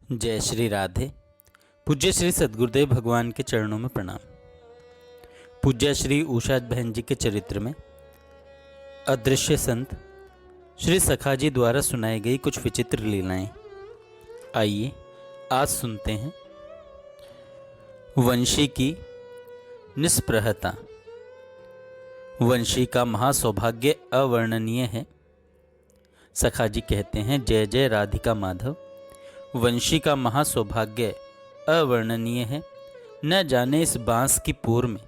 जय श्री राधे। पूज्य श्री सद्गुरुदेव भगवान के चरणों में प्रणाम। पूज्य श्री उषा बहन जी के चरित्र में अदृश्य संत श्री सखा जी द्वारा सुनाई गई कुछ विचित्र लीलाएं, आइए आज सुनते हैं। वंशी की निष्प्रहता। वंशी का महासौभाग्य अवर्णनीय है। सखा जी कहते हैं, जय जय राधिका माधव। वंशी का महासौभाग्य अवर्णनीय है। न जाने इस बांस की पोर में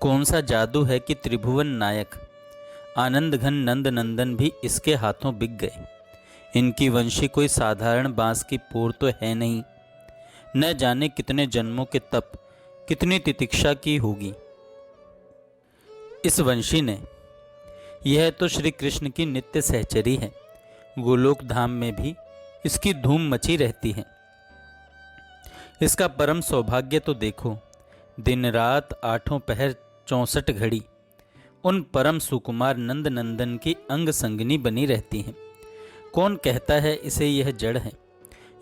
कौन सा जादू है कि त्रिभुवन नायक आनंद घन नंद नंदन भी इसके हाथों बिक गए। इनकी वंशी कोई साधारण बांस की पोर तो है नहीं। न जाने कितने जन्मों के तप, कितनी तितिक्षा की होगी इस वंशी ने। यह तो श्री कृष्ण की नित्य सहचरी है। गोलोक धाम में भी इसकी धूम मची रहती है। इसका परम सौभाग्य तो देखो, दिन रात आठों पहर 64 घड़ी उन परम सुकुमार नंद नंदन की अंग संगनी बनी रहती है। कौन कहता है इसे यह जड़ है?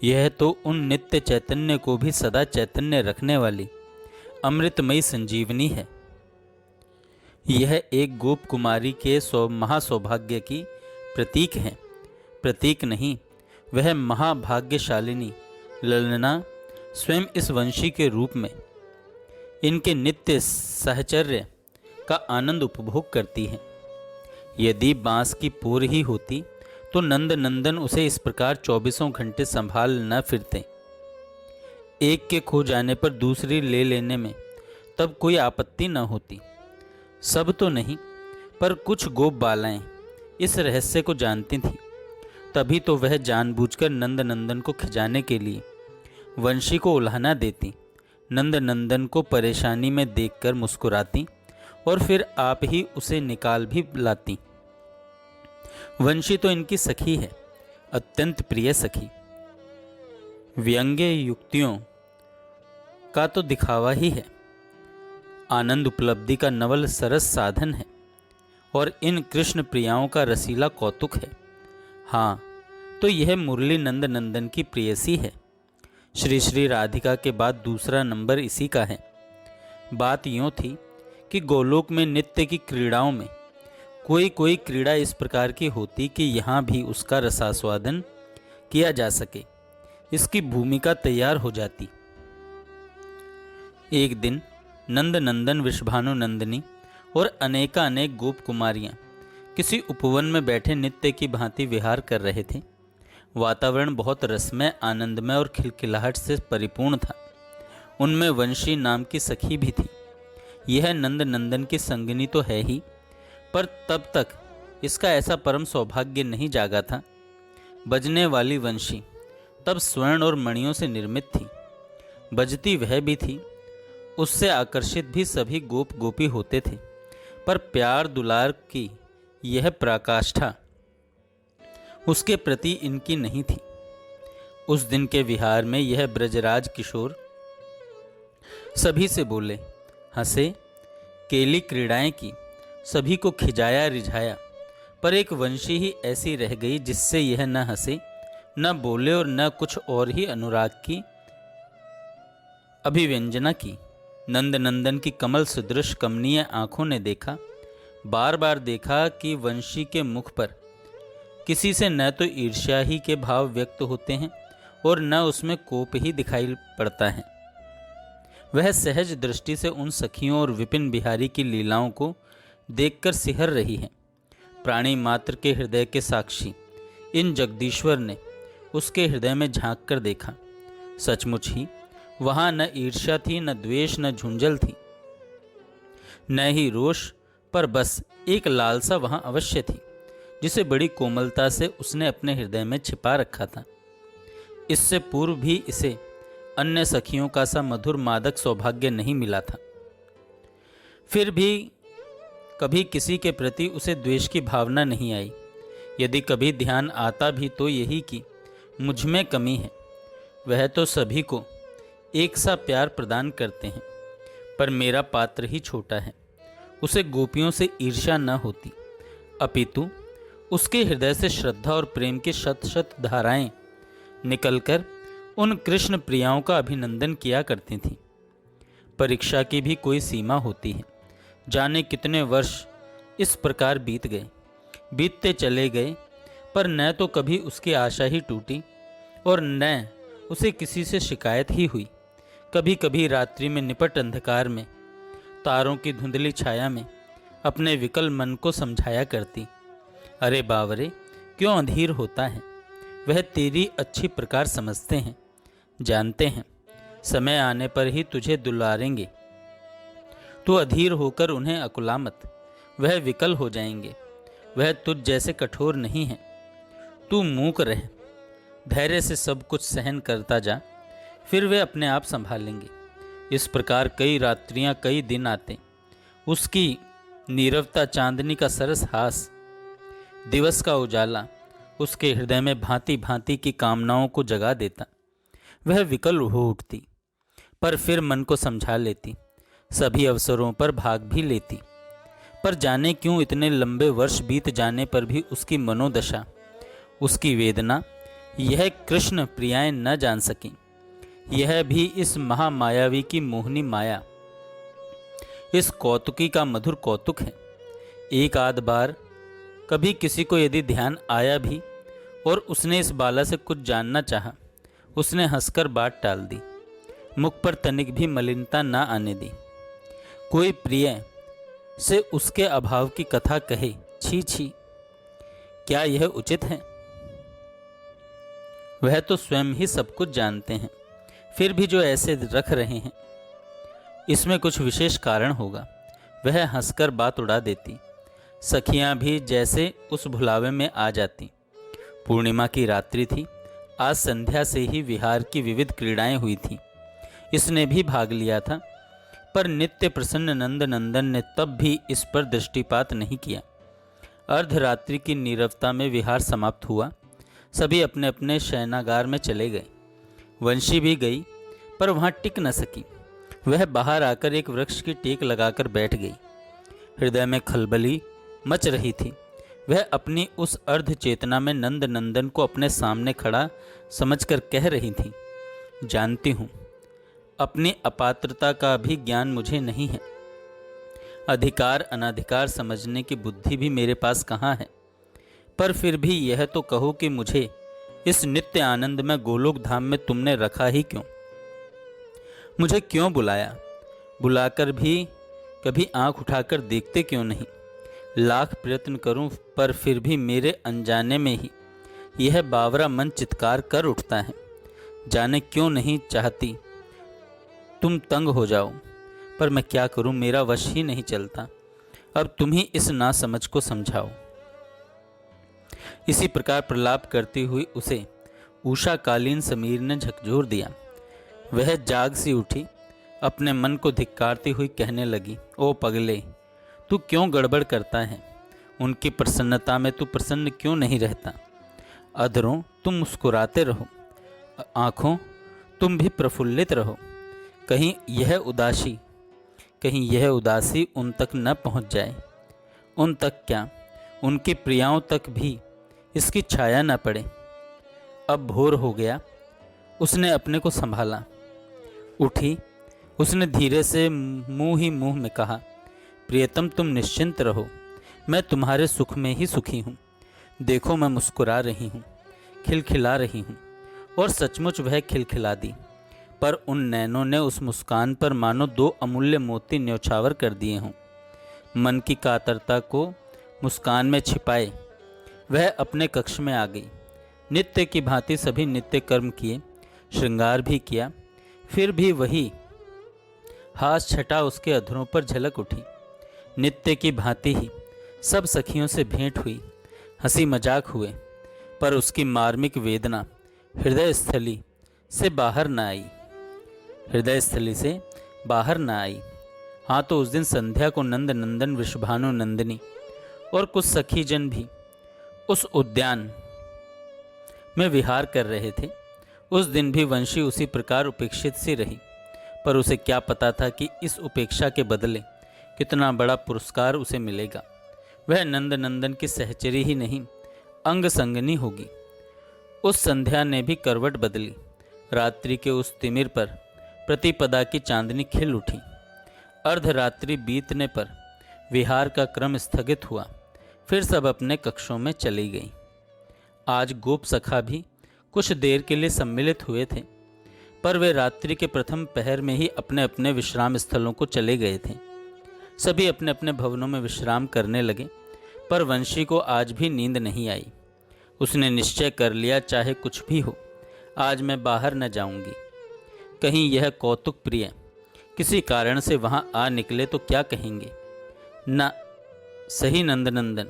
यह तो उन नित्य चैतन्य को भी सदा चैतन्य रखने वाली अमृतमयी संजीवनी है। यह एक गोप कुमारी के महासौभाग्य की प्रतीक है। प्रतीक नहीं, वह महाभाग्यशालिनी ललना स्वयं इस वंशी के रूप में इनके नित्य सहचर्य का आनंद उपभोग करती है। यदि बांस की पोर ही होती तो नंद नंदन उसे इस प्रकार 24 घंटे संभाल न फिरते। एक के खो जाने पर दूसरी ले लेने में तब कोई आपत्ति न होती। सब तो नहीं, पर कुछ गोप बालाएं इस रहस्य को जानती थीं। तभी तो वह जानबूझकर नंद नंदन को खिजाने के लिए वंशी को उल्हाना देती। नंद नंदन को परेशानी में देखकर मुस्कुराती और फिर आप ही उसे निकाल भी लाती। वंशी तो इनकी सखी है, अत्यंत प्रिय सखी। व्यंग्य युक्तियों का तो दिखावा ही है। आनंद उपलब्धि का नवल सरस साधन है और इन कृष्ण प्रियाओं का रसीला कौतुक है। हाँ, तो यह मुरली नंद नंदन की प्रेयसी है। श्री श्री राधिका के बाद दूसरा नंबर इसी का है। बात यूँ थी कि गोलोक में नित्य की क्रीड़ाओं में कोई कोई क्रीड़ा इस प्रकार की होती कि यहाँ भी उसका रसास्वादन किया जा सके, इसकी भूमिका तैयार हो जाती। एक दिन नंद नंदन, विषभानु नंदिनी और अनेकानेक गोप कुमारियाँ किसी उपवन में बैठे नित्य की भांति विहार कर रहे थे। वातावरण बहुत रसमय, आनंदमय और खिलखिलाहट से परिपूर्ण था। उनमें वंशी नाम की सखी भी थी। यह नंद नंदन की संगिनी तो है ही, पर तब तक इसका ऐसा परम सौभाग्य नहीं जागा था। बजने वाली वंशी तब स्वर्ण और मणियों से निर्मित थी। बजती वह भी थी। उससे आकर्षित भी सभी गोप गोपी होते थे, पर प्यार दुलार की यह पराकाष्ठा उसके प्रति इनकी नहीं थी। उस दिन के विहार में यह ब्रजराज किशोर सभी से बोले, हंसे, केली क्रीड़ाएं की, सभी को खिजाया रिझाया, पर एक वंशी ही ऐसी रह गई जिससे यह न हंसे, न बोले और न कुछ और ही अनुराग की अभिव्यंजना की। नंद नंदन की कमल सदृश कमनीय आंखों ने देखा, बार बार देखा कि वंशी के मुख पर किसी से न तो ईर्ष्या ही के भाव व्यक्त होते हैं और न उसमें कोप ही दिखाई पड़ता है। वह सहज दृष्टि से उन सखियों और विपिन बिहारी की लीलाओं को देखकर सिहर रही है। प्राणी मात्र के हृदय के साक्षी इन जगदीश्वर ने उसके हृदय में झांक कर देखा। सचमुच ही वहाँ न ईर्ष्या थी, न द्वेष, न झुंझल थी, न ही रोष, पर बस एक लालसा वहाँ अवश्य थी, जिसे बड़ी कोमलता से उसने अपने हृदय में छिपा रखा था। इससे पूर्व भी इसे अन्य सखियों का सा मधुर मादक सौभाग्य नहीं मिला था। फिर भी कभी किसी के प्रति उसे द्वेष की भावना नहीं आई। यदि कभी ध्यान आता भी तो यही कि मुझ में कमी है। वह तो सभी को एक सा प्यार प्रदान करते हैं, पर मेरा पात्र ही छोटा है। उसे गोपियों से ईर्ष्या न होती, अपितु उसके हृदय से श्रद्धा और प्रेम की शत शत धाराएं निकलकर उन कृष्ण प्रियाओं का अभिनंदन किया करती थीं। परीक्षा की भी कोई सीमा होती है। जाने कितने वर्ष इस प्रकार बीत गए, बीतते चले गए, पर न तो कभी उसकी आशा ही टूटी और न उसे किसी से शिकायत ही हुई। कभी कभी रात्रि में निपट अंधकार में, तारों की धुंधली छाया में अपने विकल मन को समझाया करती, अरे बावरे, क्यों अधीर होता है? वह तेरी अच्छी प्रकार समझते हैं, जानते हैं, समय आने पर ही तुझे दुलारेंगे। तू अधीर होकर उन्हें अकुला मत, वह विकल हो जाएंगे। वह तुझ जैसे कठोर नहीं है। तू मूक रह, धैर्य से सब कुछ सहन करता जा, फिर वे अपने आप संभालेंगे। इस प्रकार कई रात्रियां, कई दिन आते। उसकी नीरवता, चांदनी का सरस हास, दिवस का उजाला उसके हृदय में भांति भांति की कामनाओं को जगा देता। वह विकल हो उठती, पर फिर मन को समझा लेती, सभी अवसरों पर भाग भी लेती। पर जाने क्यों इतने लंबे वर्ष बीत जाने पर भी उसकी मनोदशा, उसकी वेदना यह कृष्ण प्रियाएं न जान सकीं। यह भी इस महामायावी की मोहनी माया, इस कौतुकी का मधुर कौतुक है। एक आध बार कभी किसी को यदि ध्यान आया भी और उसने इस बाला से कुछ जानना चाहा, उसने हंसकर बात टाल दी, मुख पर तनिक भी मलिनता न आने दी। कोई प्रिय से उसके अभाव की कथा कहे, छी छी, क्या यह उचित है? वह तो स्वयं ही सब कुछ जानते हैं, फिर भी जो ऐसे रख रहे हैं, इसमें कुछ विशेष कारण होगा। वह हंसकर बात उड़ा देती। सखियां भी जैसे उस भुलावे में आ जाती। पूर्णिमा की रात्रि थी। आज संध्या से ही विहार की विविध क्रीड़ाएं हुई थी। इसने भी भाग लिया था, पर नित्य प्रसन्न नंद नंदन ने तब भी इस पर दृष्टिपात नहीं किया। अर्धरात्रि की नीरवता में विहार समाप्त हुआ। सभी अपने अपने शयनागार में चले गए। वंशी भी गई, पर वहां टिक न सकी। वह बाहर आकर एक वृक्ष की टेक लगाकर बैठ गई। हृदय में खलबली मच रही थी। वह अपनी उस अर्ध चेतना में नंद नंदन को अपने सामने खड़ा समझकर कह रही थी, जानती हूं, अपनी अपात्रता का भी ज्ञान मुझे नहीं है। अधिकार अनाधिकार समझने की बुद्धि भी मेरे पास कहाँ है। पर फिर भी यह तो कहो कि मुझे इस नित्य आनंद में गोलोक धाम में तुमने रखा ही क्यों? मुझे क्यों बुलाया? बुलाकर भी कभी आंख उठाकर देखते क्यों नहीं? लाख प्रयत्न करूं, पर फिर भी मेरे अनजाने में ही यह बावरा मन चित्कार कर उठता है। जाने क्यों नहीं चाहती तुम तंग हो जाओ, पर मैं क्या करूं, मेरा वश ही नहीं चलता। अब तुम ही इस नासमझ को समझाओ। इसी प्रकार प्रलाप करती हुई उसे उषाकालीन समीर ने झकझोर दिया। वह जाग सी उठी, अपने मन को धिक्कारती हुई कहने लगी, ओ पगले, तू क्यों गड़बड़ करता है? उनकी प्रसन्नता में तू प्रसन्न क्यों नहीं रहता? अधरों तुम मुस्कुराते रहो, आँखों तुम भी प्रफुल्लित रहो। कहीं यह उदासी उन तक न पहुँच जाए। उन तक क्या, उनकी प्रियाओं तक भी इसकी छाया न पड़े। अब भोर हो गया। उसने अपने को संभाला, उठी। उसने धीरे से मुंह ही मुंह में कहा, प्रियतम, तुम निश्चिंत रहो, मैं तुम्हारे सुख में ही सुखी हूँ। देखो, मैं मुस्कुरा रही हूँ, खिलखिला रही हूँ। और सचमुच वह खिलखिला दी, पर उन नैनों ने उस मुस्कान पर मानो 2 अमूल्य मोती न्यौछावर कर दिए हों। मन की कातरता को मुस्कान में छिपाए वह अपने कक्ष में आ गई। नित्य की भांति सभी नित्य कर्म किए, श्रृंगार भी किया, फिर भी वही हास छटा उसके अधरों पर झलक उठी। नित्य की भांति ही सब सखियों से भेंट हुई, हंसी मजाक हुए, पर उसकी मार्मिक वेदना हृदय स्थली से बाहर न आई। हाँ, तो उस दिन संध्या को नंद नंदन, वृषभानु नंदिनी और कुछ सखी जन भी उस उद्यान में विहार कर रहे थे। उस दिन भी वंशी उसी प्रकार उपेक्षित सी रही, पर उसे क्या पता था कि इस उपेक्षा के बदले कितना बड़ा पुरस्कार उसे मिलेगा। वह नंद नंदन की सहचरी ही नहीं, अंग संगनी होगी। उस संध्या ने भी करवट बदली। रात्रि के उस तिमिर पर प्रतिपदा की चांदनी खिल उठी। अर्धरात्रि बीतने पर विहार का क्रम स्थगित हुआ। फिर सब अपने कक्षों में चली गई। आज गोप सखा भी कुछ देर के लिए सम्मिलित हुए थे, पर वे रात्रि के प्रथम पहर में ही अपने अपने विश्राम स्थलों को चले गए थे। सभी अपने अपने भवनों में विश्राम करने लगे, पर वंशी को आज भी नींद नहीं आई। उसने निश्चय कर लिया, चाहे कुछ भी हो, आज मैं बाहर न जाऊंगी। कहीं यह कौतुक प्रिय किसी कारण से वहां आ निकले तो क्या कहेंगे। न सही नंदनंदन,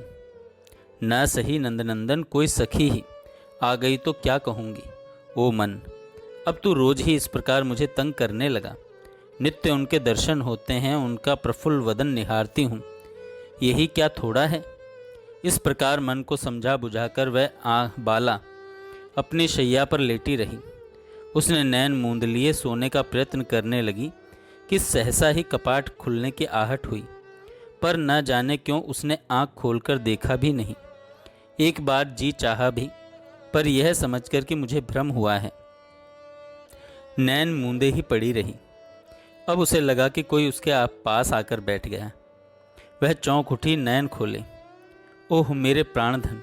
न सही नंदनंदन, कोई सखी ही आ गई तो क्या कहूँगी। ओ मन, अब तू रोज ही इस प्रकार मुझे तंग करने लगा। नित्य उनके दर्शन होते हैं, उनका प्रफुल्ल वदन निहारती हूँ, यही क्या थोड़ा है। इस प्रकार मन को समझा बुझाकर वह बाला अपनी शैया पर लेटी रही। उसने नैन मूंद लिए सोने का प्रयत्न करने लगी कि सहसा ही कपाट खुलने की आहट हुई, पर न जाने क्यों उसने आंख खोलकर देखा भी नहीं। एक बार जी चाहा भी, पर यह समझकर कि मुझे भ्रम हुआ है, नैन मूंदे ही पड़ी रही। अब उसे लगा कि कोई उसके पास आकर बैठ गया। वह चौंक उठी, नैन खोले। ओह मेरे प्राणधन!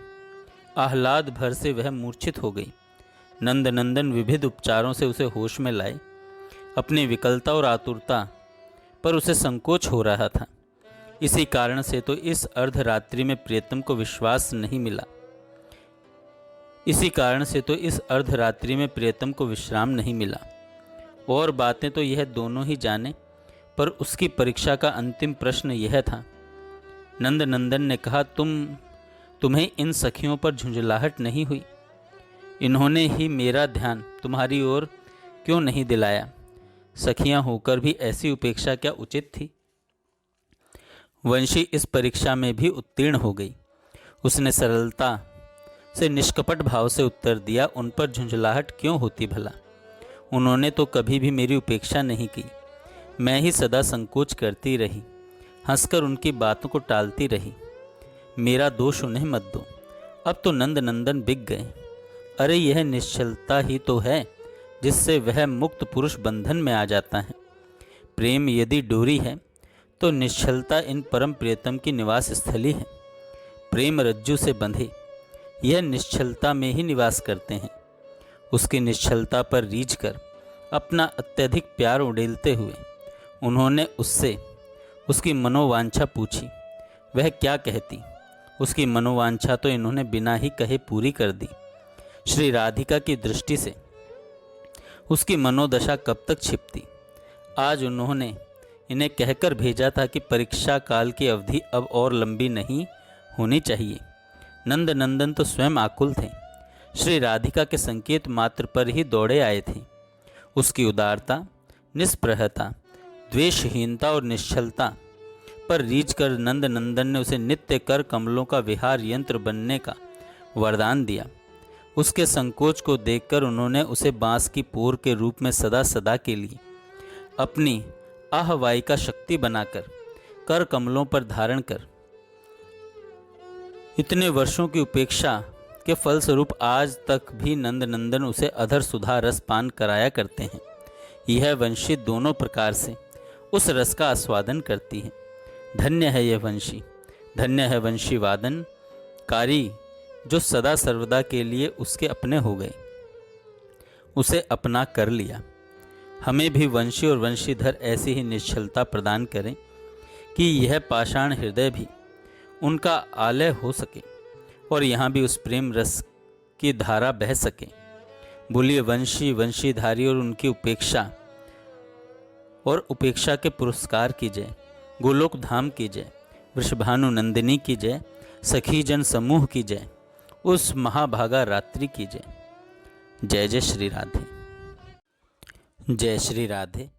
आह्लाद भर से वह मूर्छित हो गई। नंदनंदन विविध उपचारों से उसे होश में लाए। अपनी विकलता और आतुरता पर उसे संकोच हो रहा था। इसी कारण से तो इस अर्धरात्रि में प्रियतम को विश्वास नहीं मिला। इसी कारण से तो इस अर्धरात्रि में प्रियतम को विश्राम नहीं मिला। और बातें तो यह दोनों ही जाने, पर उसकी परीक्षा का अंतिम प्रश्न यह था। नंदनंदन ने कहा, तुम्हें इन सखियों पर झुंझलाहट नहीं हुई? इन्होंने ही मेरा ध्यान तुम्हारी ओर क्यों नहीं दिलाया? सखियां होकर भी ऐसी उपेक्षा क्या उचित थी? वंशी इस परीक्षा में भी उत्तीर्ण हो गई। उसने सरलता से निष्कपट भाव से उत्तर दिया, उन पर झुंझलाहट क्यों होती भला? उन्होंने तो कभी भी मेरी उपेक्षा नहीं की। मैं ही सदा संकोच करती रही, हंसकर उनकी बातों को टालती रही। मेरा दोष उन्हें मत दो। अब तो नंदनंदन बिक गए। अरे यह निश्चलता ही तो है जिससे वह मुक्त पुरुष बंधन में आ जाता है। प्रेम यदि डोरी है तो निश्चलता इन परम प्रियतम की निवास स्थली है। प्रेम रज्जु से बंधे यह निश्चलता में ही निवास करते हैं। उसकी निश्चलता पर रीझ कर अपना अत्यधिक प्यार उड़ेलते हुए उन्होंने उससे उसकी मनोवांछा पूछी। वह क्या कहती? उसकी मनोवांछा तो इन्होंने बिना ही कहे पूरी कर दी। श्री राधिका की दृष्टि से उसकी मनोदशा कब तक छिपती? आज उन्होंने इन्हें कहकर भेजा था कि परीक्षा काल की अवधि अब और लंबी नहीं होनी चाहिए। नंदनंदन तो स्वयं आकुल थे। श्री राधिका के संकेत मात्र पर ही दौड़े आए थे। उसकी उदारता, निष्प्रहता, द्वेषहीनता और निश्चलता पर रीझ कर नंदनंदन ने उसे नित्य कर कमलों का विहार यंत्र बनने का वरदान दिया। उसके संकोच को देखकर उन्होंने उसे बांस की पोर के रूप में सदा सदा के लिए अपनी आहवायिका शक्ति बनाकर कर कमलों पर धारण कर इतने वर्षों की उपेक्षा के फलस्वरूप आज तक भी नंदनंदन उसे अधर सुधा रस पान कराया करते हैं। यह वंशी दोनों प्रकार से उस रस का आस्वादन करती है। धन्य है यह वंशी, धन्य है वंशी वादन कारी जो सदा सर्वदा के लिए उसके अपने हो गए, उसे अपना कर लिया। हमें भी वंशी और वंशीधर ऐसी ही निश्चलता प्रदान करें कि यह पाषाण हृदय भी उनका आलय हो सके और यहाँ भी उस प्रेम रस की धारा बह सके। बोलिए वंशी, वंशीधारी और उनकी उपेक्षा और उपेक्षा के पुरस्कार की जय, गोलोक धाम की जय, वृषभानु नंदिनी की जय, सखी जन समूह की जय, उस महाभागा रात्रि की जय। जय जय श्री राधे। जय श्री राधे।